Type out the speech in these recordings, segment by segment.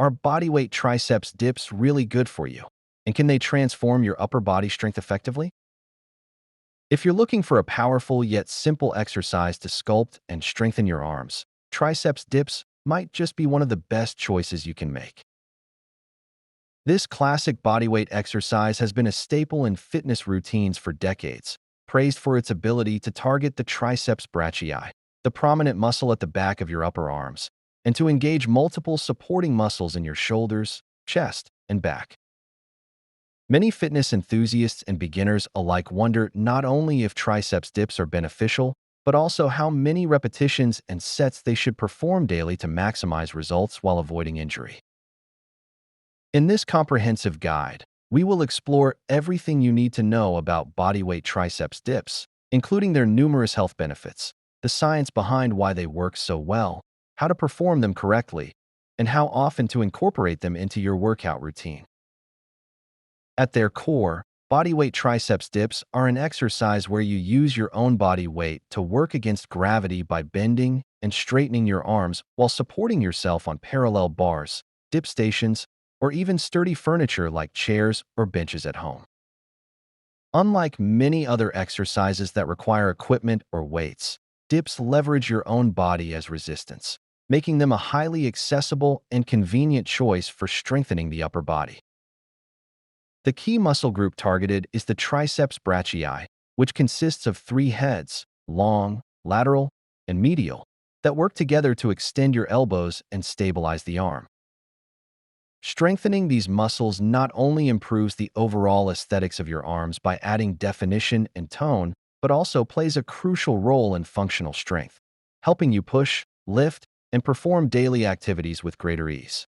Are bodyweight triceps dips really good for you? And can they transform your upper body strength effectively? If you're looking for a powerful yet simple exercise to sculpt and strengthen your arms, triceps dips might just be one of the best choices you can make. This classic bodyweight exercise has been a staple in fitness routines for decades, praised for its ability to target the triceps brachii, the prominent muscle at the back of your upper arms, and to engage multiple supporting muscles in your shoulders, chest, and back. Many fitness enthusiasts and beginners alike wonder not only if triceps dips are beneficial, but also how many repetitions and sets they should perform daily to maximize results while avoiding injury. In this comprehensive guide, we will explore everything you need to know about bodyweight triceps dips, including their numerous health benefits, the science behind why they work so well, how to perform them correctly, and how often to incorporate them into your workout routine. At their core, bodyweight triceps dips are an exercise where you use your own body weight to work against gravity by bending and straightening your arms while supporting yourself on parallel bars, dip stations, or even sturdy furniture like chairs or benches at home. Unlike many other exercises that require equipment or weights, dips leverage your own body as resistance, making them a highly accessible and convenient choice for strengthening the upper body. The key muscle group targeted is the triceps brachii, which consists of three heads, long, lateral, and medial, that work together to extend your elbows and stabilize the arm. Strengthening these muscles not only improves the overall aesthetics of your arms by adding definition and tone, but also plays a crucial role in functional strength, helping you push, lift, and perform daily activities with greater ease.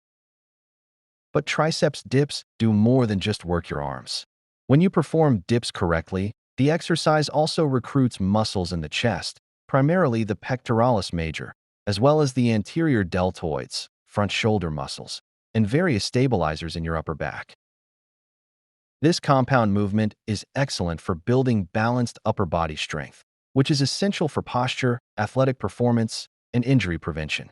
But triceps dips do more than just work your arms. When you perform dips correctly, the exercise also recruits muscles in the chest, primarily the pectoralis major, as well as the anterior deltoids, front shoulder muscles, and various stabilizers in your upper back. This compound movement is excellent for building balanced upper body strength, which is essential for posture, athletic performance, and injury prevention.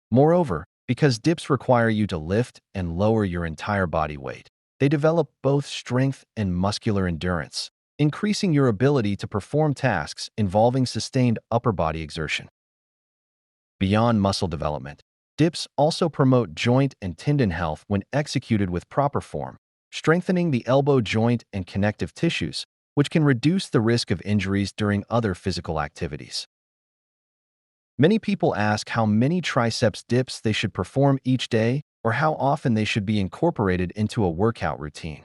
Moreover, because dips require you to lift and lower your entire body weight, they develop both strength and muscular endurance, increasing your ability to perform tasks involving sustained upper body exertion. Beyond muscle development, dips also promote joint and tendon health when executed with proper form, strengthening the elbow joint and connective tissues, which can reduce the risk of injuries during other physical activities. Many people ask how many triceps dips they should perform each day or how often they should be incorporated into a workout routine.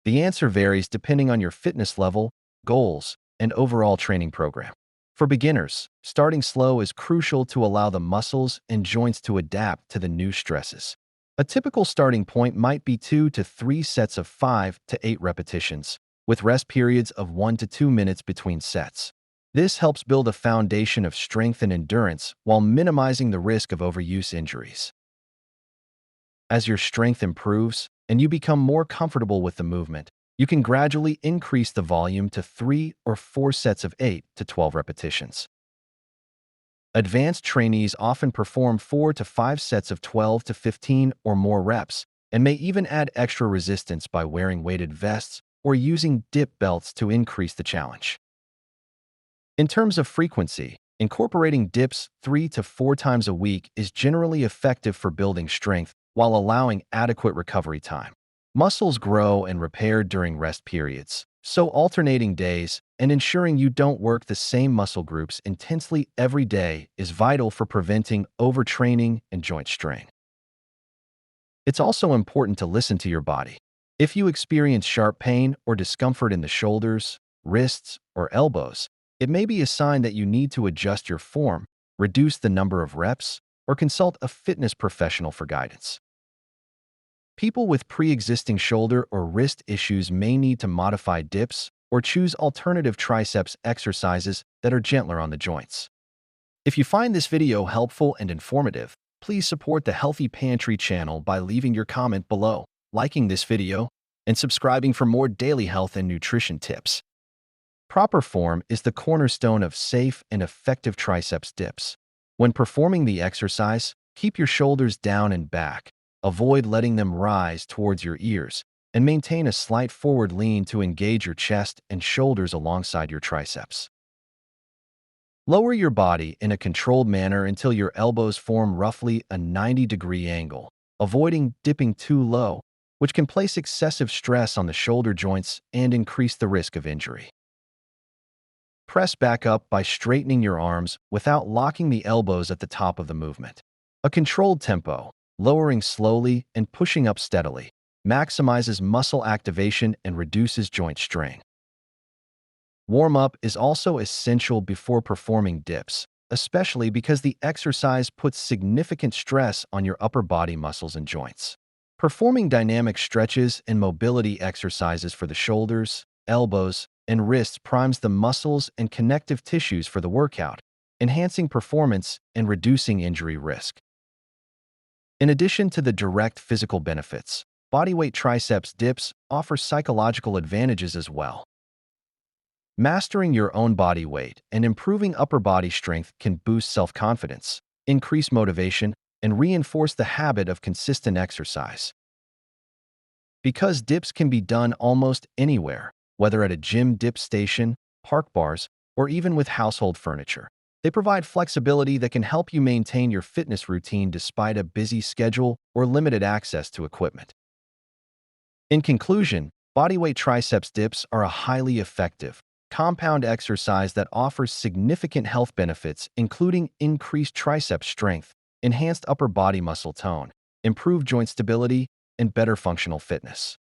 The answer varies depending on your fitness level, goals, and overall training program. For beginners, starting slow is crucial to allow the muscles and joints to adapt to the new stresses. A typical starting point might be 2 to 3 sets of 5 to 8 repetitions, with rest periods of 1 to 2 minutes between sets. This helps build a foundation of strength and endurance while minimizing the risk of overuse injuries. As your strength improves and you become more comfortable with the movement, you can gradually increase the volume to 3 or 4 sets of 8 to 12 repetitions. Advanced trainees often perform 4 to 5 sets of 12 to 15 or more reps and may even add extra resistance by wearing weighted vests or using dip belts to increase the challenge. In terms of frequency, incorporating dips 3 to 4 times a week is generally effective for building strength while allowing adequate recovery time. Muscles grow and repair during rest periods, so alternating days and ensuring you don't work the same muscle groups intensely every day is vital for preventing overtraining and joint strain. It's also important to listen to your body. If you experience sharp pain or discomfort in the shoulders, wrists, or elbows, it may be a sign that you need to adjust your form, reduce the number of reps, or consult a fitness professional for guidance. People with pre-existing shoulder or wrist issues may need to modify dips or choose alternative triceps exercises that are gentler on the joints. If you find this video helpful and informative, please support the Healthy Pantry channel by leaving your comment below, liking this video, and subscribing for more daily health and nutrition tips. Proper form is the cornerstone of safe and effective triceps dips. When performing the exercise, Keep your shoulders down and back. Avoid letting them rise towards your ears, and maintain a slight forward lean to engage your chest and shoulders alongside your triceps. Lower your body in a controlled manner until your elbows form roughly a 90-degree angle, avoiding dipping too low, which can place excessive stress on the shoulder joints and increase the risk of injury. Press back up by straightening your arms without locking the elbows at the top of the movement. A controlled tempo, lowering slowly and pushing up steadily, maximizes muscle activation and reduces joint strain. Warm-up is also essential before performing dips, especially because the exercise puts significant stress on your upper body muscles and joints. Performing dynamic stretches and mobility exercises for the shoulders, elbows, and wrists primes the muscles and connective tissues for the workout, enhancing performance and reducing injury risk. In addition to the direct physical benefits, bodyweight triceps dips offer psychological advantages as well. Mastering your own body weight and improving upper body strength can boost self-confidence, increase motivation, and reinforce the habit of consistent exercise. Because dips can be done almost anywhere, whether at a gym dip station, park bars, or even with household furniture, they provide flexibility that can help you maintain your fitness routine despite a busy schedule or limited access to equipment. In conclusion, bodyweight triceps dips are a highly effective, compound exercise that offers significant health benefits, including increased tricep strength, enhanced upper body muscle tone, improved joint stability, and better functional fitness.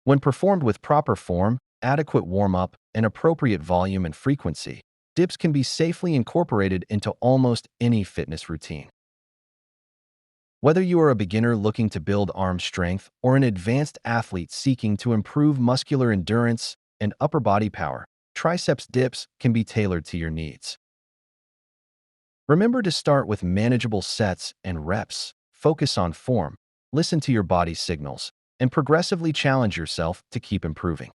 When performed with proper form, adequate warm-up, and appropriate volume and frequency, dips can be safely incorporated into almost any fitness routine. Whether you are a beginner looking to build arm strength or an advanced athlete seeking to improve muscular endurance and upper body power, triceps dips can be tailored to your needs. Remember to start with manageable sets and reps, focus on form, listen to your body's signals, and progressively challenge yourself to keep improving.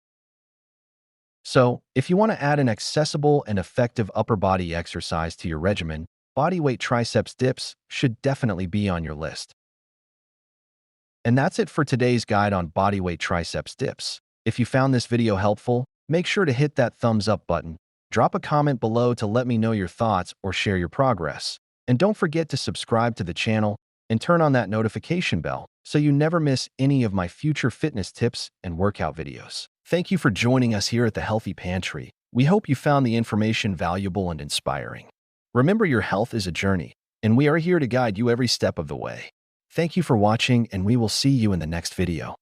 So, if you want to add an accessible and effective upper body exercise to your regimen, bodyweight triceps dips should definitely be on your list. And that's it for today's guide on bodyweight triceps dips. If you found this video helpful, make sure to hit that thumbs up button, drop a comment below to let me know your thoughts or share your progress. And don't forget to subscribe to the channel and turn on that notification bell so you never miss any of my future fitness tips and workout videos. Thank you for joining us here at the Healthy Pantry. We hope you found the information valuable and inspiring. Remember, your health is a journey, and we are here to guide you every step of the way. Thank you for watching, and we will see you in the next video.